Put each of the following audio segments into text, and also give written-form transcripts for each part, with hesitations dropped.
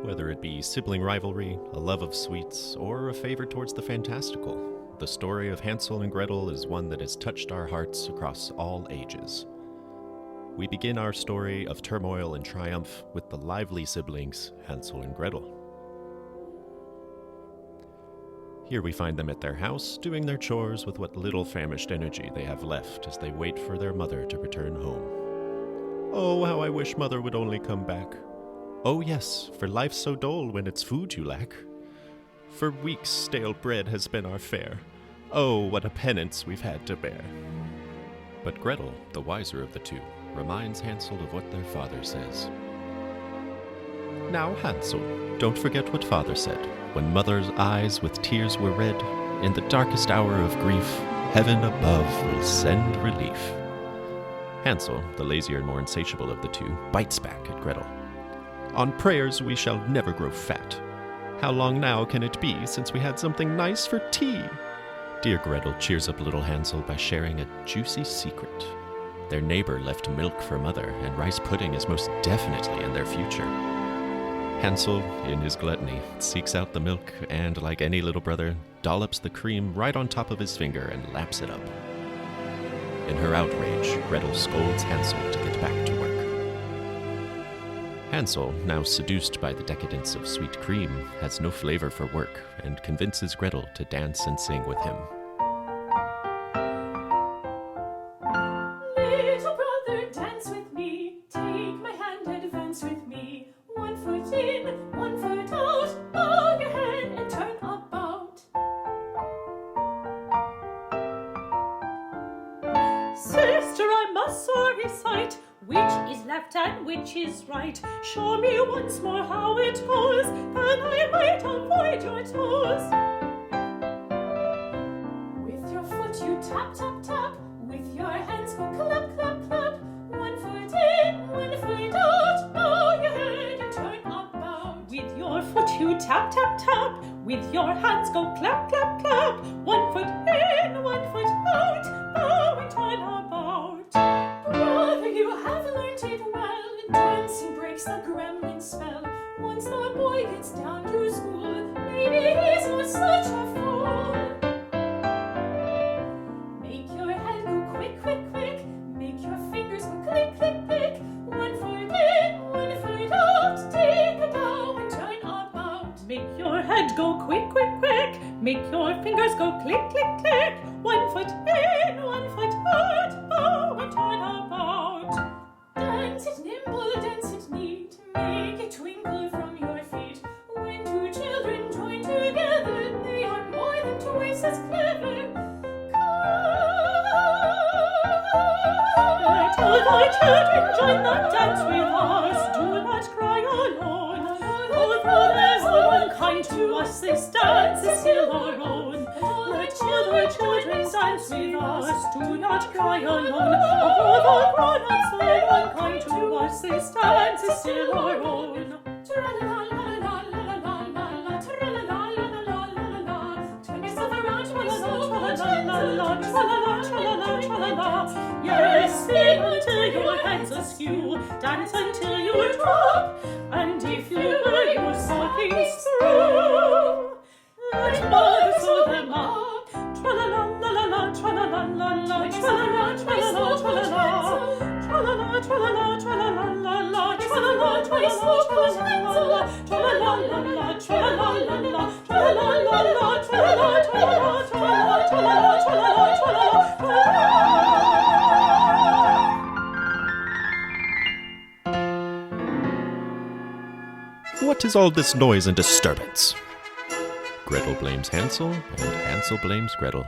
Whether it be sibling rivalry, a love of sweets, or a favor towards the fantastical, the story of Hansel and Gretel is one that has touched our hearts across all ages. We begin our story of turmoil and triumph with the lively siblings, Hansel and Gretel. Here we find them at their house, doing their chores with what little famished energy they have left as they wait for their mother to return home. Oh, how I wish Mother would only come back. Oh yes, for life's so dull when it's food you lack. For weeks stale bread has been our fare. Oh, what a penance we've had to bear. But Gretel, the wiser of the two, reminds Hansel of what their father says. Now, Hansel, don't forget what father said, when mother's eyes with tears were red. In the darkest hour of grief, heaven above will send relief. Hansel, the lazier and more insatiable of the two, bites back at Gretel. On prayers we shall never grow fat. How long now can it be since we had something nice for tea? Dear Gretel cheers up little Hansel by sharing a juicy secret. Their neighbor left milk for mother, and rice pudding is most definitely in their future. Hansel, in his gluttony, seeks out the milk and, like any little brother, dollops the cream right on top of his finger and laps it up. In her outrage, Gretel scolds Hansel to get back to work. Hansel, now seduced by the decadence of sweet cream, has no flavor for work and convinces Gretel to dance and sing with him. Little brother, dance with me. Take my hand, advance with me. 1 foot in, 1 foot out. Bow your head and turn about. Sister, I must sorry sight. Which is left and which is right? Show me once more how it goes, then I might avoid your toes. With your foot you tap, tap, tap. With your hands go clap, clap, clap. 1 foot in, 1 foot out. Bow your head and turn about. With your foot you tap, tap, tap. With your hands go clap, clap, clap. 1 foot in, 1 foot out. Bow and turn about. Brother, you have learnt it well. Dancing breaks the gremlin spell. Once the boy gets down to school, maybe he's not such a fool. Make your head go quick, quick, quick. Make your fingers go click, click, click. 1 foot in, 1 foot out. Take a bow and turn about. Make your head go quick, quick, quick. Make your fingers go click, click, click. 1 foot in, 1 foot out. Bow and turn about. Dance it nimble, dance it neat. Make it twinkle from your feet. When two children join together, they are more than twice as clever. Let all thy children join the dance with us. Do not cry alone. All brothers are unkind to us. This dance is still our own. Let children dance with us. Do not cry alone. All the grown-ups are unkind to us. This dance is still our own. Tra-la-la-la-la-la-la-la-la. Tra-la-la-la-la-la-la-la. Turn yourself around, tra-la-la-la-la-la-la. Tra-la-la-la-la-la-la. Yes, spin until your hands askew. Dance until you drop. And if you wear your stockings through, let mother sew them up. Tra-la-la-la-la-la, tra-la-la-la-la, tra-la-la, tra-la-la, tra-la-la. Tra-la-la, tra-la-la, tra-la-la-la-la, tra-la-la, tra-la-la, tra-la-la, tra-la-la-la-la, tra-la-la-la-la, tra-la-la-la-la, tra-la-la-la-la, tra-la-la, tra-la-la, tra-la-la, tra-la-la, tra-la-la. What is all this noise and disturbance? Gretel blames Hansel, and Hansel blames Gretel.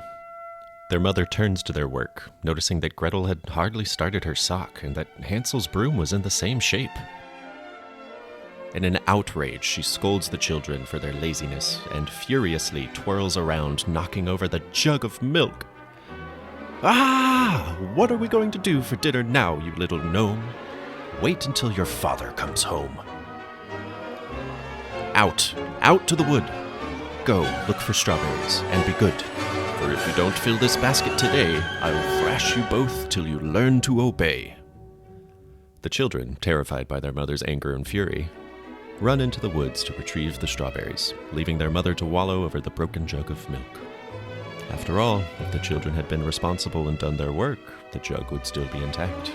Their mother turns to their work, noticing that Gretel had hardly started her sock and that Hansel's broom was in the same shape. In an outrage, she scolds the children for their laziness and furiously twirls around, knocking over the jug of milk. Ah! What are we going to do for dinner now, you little gnome? Wait until your father comes home. Out to the wood. Go, look for strawberries, and be good. For if you don't fill this basket today, I will thrash you both till you learn to obey. The children, terrified by their mother's anger and fury, run into the woods to retrieve the strawberries, leaving their mother to wallow over the broken jug of milk. After all, if the children had been responsible and done their work, the jug would still be intact.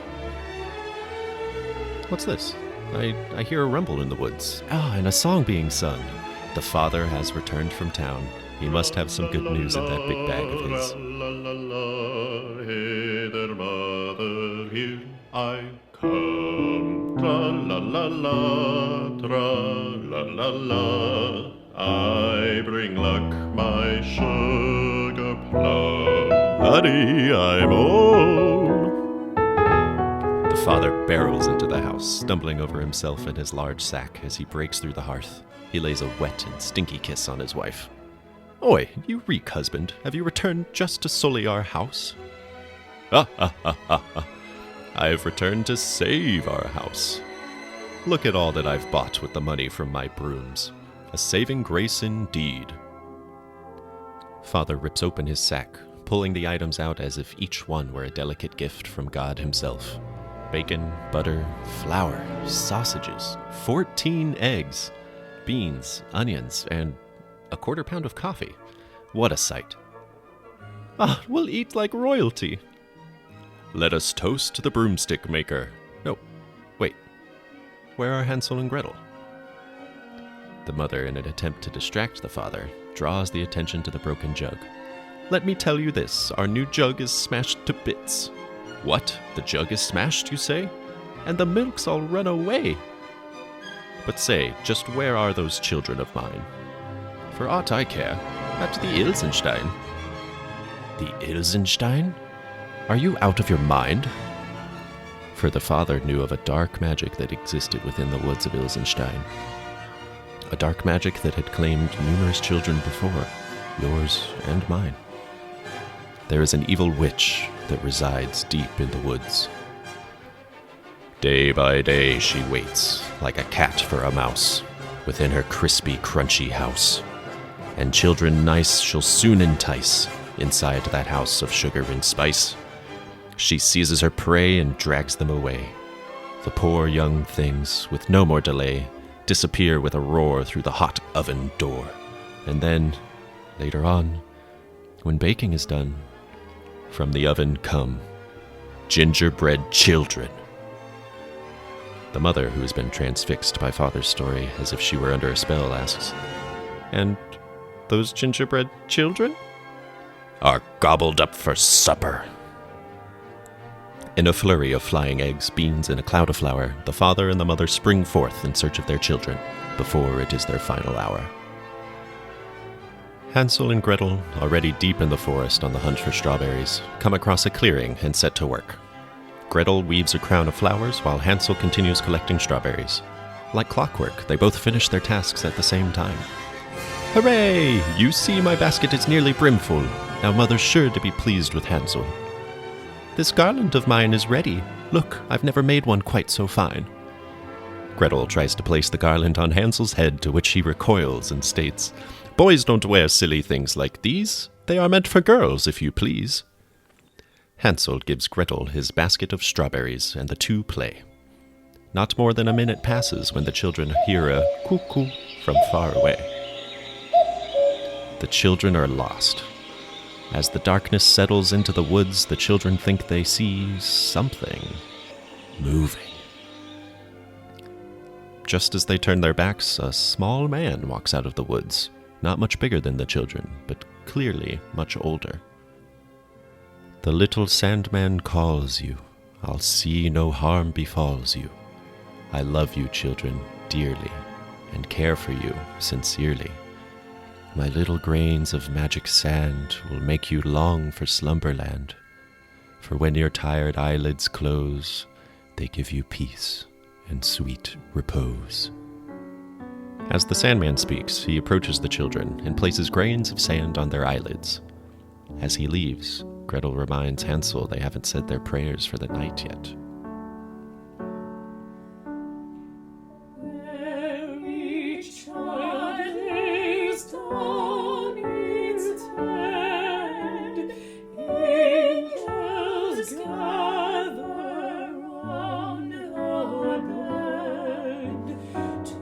What's this? I hear a rumble in the woods. And a song being sung. The father has returned from town. He must have some good news in that big bag of his. Hey there, mother, here I come. Tra-la-la-la, tra-la-la-la. I bring luck, my sugar plum. Honey, I'm home. The father barrels into the house, stumbling over himself and his large sack as he breaks through the hearth. He lays a wet and stinky kiss on his wife. Oi, you reek husband, have you returned just to sully our house? I've returned to save our house. Look at all that I've bought with the money from my brooms. A saving grace indeed. Father rips open his sack, pulling the items out as if each one were a delicate gift from God himself. Bacon, butter, flour, sausages, 14 eggs, beans, onions, and a quarter pound of coffee. What a sight. We'll eat like royalty. Let us toast the broomstick maker. No, wait. Where are Hansel and Gretel? The mother, in an attempt to distract the father, draws the attention to the broken jug. Let me tell you this, our new jug is smashed to bits. What? The jug is smashed, you say? And the milk's all run away. But say, just where are those children of mine? For aught I care, at the Ilsenstein. The Ilsenstein? Are you out of your mind? For the father knew of a dark magic that existed within the woods of Ilsenstein. A dark magic that had claimed numerous children before, yours and mine. There is an evil witch that resides deep in the woods. Day by day she waits, like a cat for a mouse, within her crispy, crunchy house. And children nice she'll soon entice inside that house of sugar and spice. She seizes her prey and drags them away. The poor young things, with no more delay, disappear with a roar through the hot oven door. And then, later on, when baking is done, from the oven come gingerbread children. The mother, who has been transfixed by father's story as if she were under a spell, asks, And those gingerbread children? Are gobbled up for supper. In a flurry of flying eggs, beans, and a cloud of flour, the father and the mother spring forth in search of their children, before it is their final hour. Hansel and Gretel, already deep in the forest on the hunt for strawberries, come across a clearing and set to work. Gretel weaves a crown of flowers while Hansel continues collecting strawberries. Like clockwork, they both finish their tasks at the same time. Hooray! You see my basket is nearly brimful. Now mother's sure to be pleased with Hansel. This garland of mine is ready. Look, I've never made one quite so fine. Gretel tries to place the garland on Hansel's head, to which he recoils and states, Boys don't wear silly things like these. They are meant for girls, if you please. Hansel gives Gretel his basket of strawberries, and the two play. Not more than a minute passes when the children hear a cuckoo from far away. The children are lost. As the darkness settles into the woods, the children think they see something moving. Just as they turn their backs, a small man walks out of the woods, not much bigger than the children, but clearly much older. The little Sandman calls you. I'll see no harm befalls you. I love you, children, dearly, and care for you sincerely. My little grains of magic sand will make you long for slumberland. For when your tired eyelids close, they give you peace and sweet repose. As the Sandman speaks, he approaches the children and places grains of sand on their eyelids. As he leaves, Gretel reminds Hansel they haven't said their prayers for the night yet. To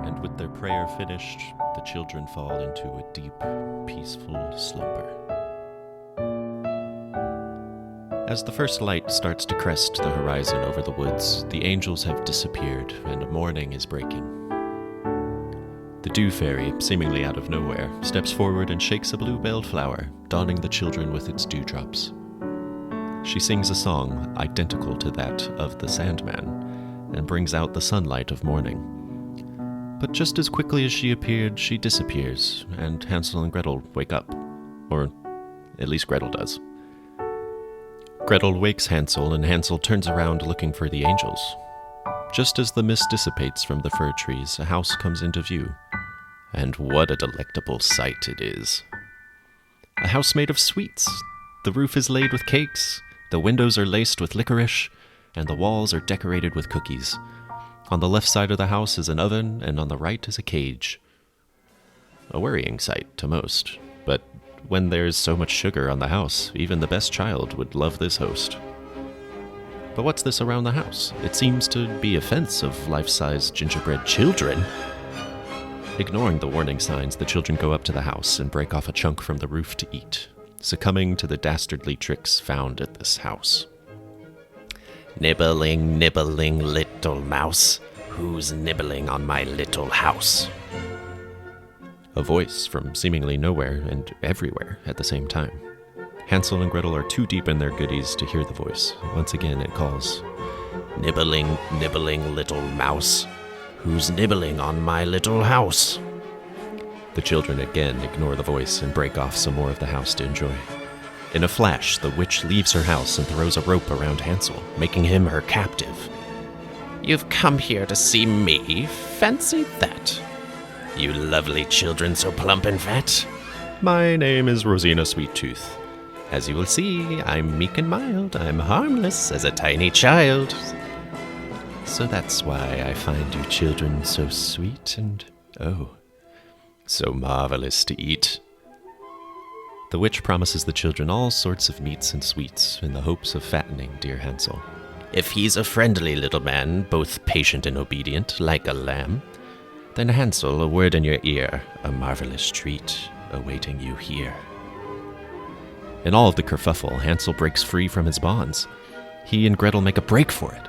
And with their prayer finished, the children fall into a deep, peaceful slumber. As the first light starts to crest the horizon over the woods, the angels have disappeared and morning is breaking. The dew fairy, seemingly out of nowhere, steps forward and shakes a blue-belled flower, donning the children with its dewdrops. She sings a song identical to that of the Sandman, and brings out the sunlight of morning. But just as quickly as she appeared, she disappears, and Hansel and Gretel wake up. Or at least Gretel does. Gretel wakes Hansel, and Hansel turns around looking for the angels. Just as the mist dissipates from the fir trees, a house comes into view. And what a delectable sight it is. A house made of sweets. The roof is laid with cakes, the windows are laced with licorice, and the walls are decorated with cookies. On the left side of the house is an oven, and on the right is a cage. A worrying sight to most, but when there's so much sugar on the house, even the best child would love this host. But what's this around the house? It seems to be a fence of life-size gingerbread children. Ignoring the warning signs, the children go up to the house and break off a chunk from the roof to eat, succumbing to the dastardly tricks found at this house. Nibbling, nibbling, little mouse, who's nibbling on my little house? A voice from seemingly nowhere and everywhere at the same time. Hansel and Gretel are too deep in their goodies to hear the voice. Once again it calls, Nibbling, nibbling, little mouse, who's nibbling on my little house? The children again ignore the voice and break off some more of the house to enjoy. In a flash, the witch leaves her house and throws a rope around Hansel, making him her captive. You've come here to see me? Fancy that. You lovely children so plump and fat. My name is Rosina Sweettooth. As you will see, I'm meek and mild. I'm harmless as a tiny child. So that's why I find you children so sweet and, oh, so marvelous to eat. The witch promises the children all sorts of meats and sweets in the hopes of fattening dear Hansel. If he's a friendly little man, both patient and obedient, like a lamb, then Hansel, a word in your ear, a marvelous treat awaiting you here. In all of the kerfuffle, Hansel breaks free from his bonds. He and Gretel make a break for it.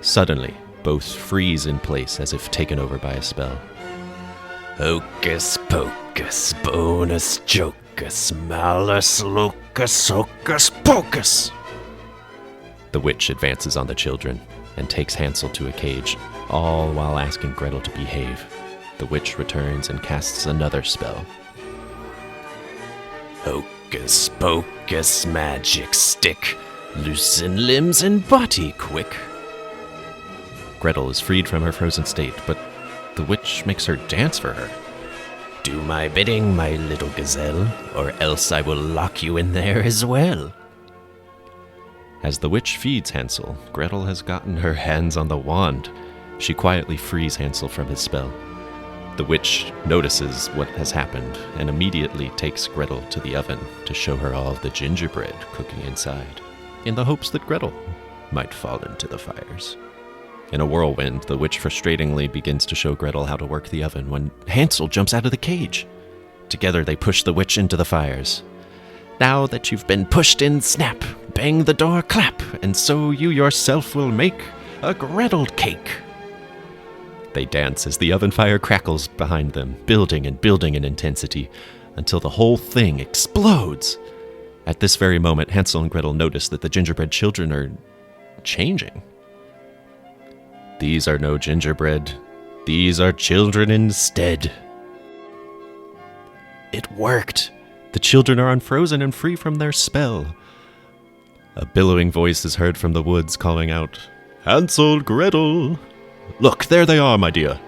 Suddenly, both freeze in place as if taken over by a spell. Hocus pocus, bonus jocus, malus locus, hocus pocus. The witch advances on the children and takes Hansel to a cage, all while asking Gretel to behave. The witch returns and casts another spell. Hocus pocus, magic stick, loosen limbs and body quick. Gretel is freed from her frozen state, but the witch makes her dance for her. Do my bidding, my little gazelle, or else I will lock you in there as well. As the witch feeds Hansel, Gretel has gotten her hands on the wand. She quietly frees Hansel from his spell. The witch notices what has happened and immediately takes Gretel to the oven to show her all the gingerbread cooking inside, in the hopes that Gretel might fall into the fires. In a whirlwind, the witch frustratingly begins to show Gretel how to work the oven when Hansel jumps out of the cage. Together they push the witch into the fires. Now that you've been pushed in, snap, bang the door, clap, and so you yourself will make a Gretel cake. They dance as the oven fire crackles behind them, building and building in intensity, until the whole thing explodes. At this very moment, Hansel and Gretel notice that the gingerbread children are changing. These are no gingerbread. These are children instead. It worked. The children are unfrozen and free from their spell. A billowing voice is heard from the woods calling out, "Hansel, Gretel!" "Look, there they are, my dear."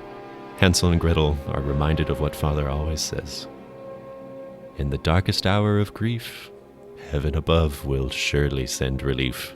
Hansel and Gretel are reminded of what Father always says. In the darkest hour of grief, heaven above will surely send relief.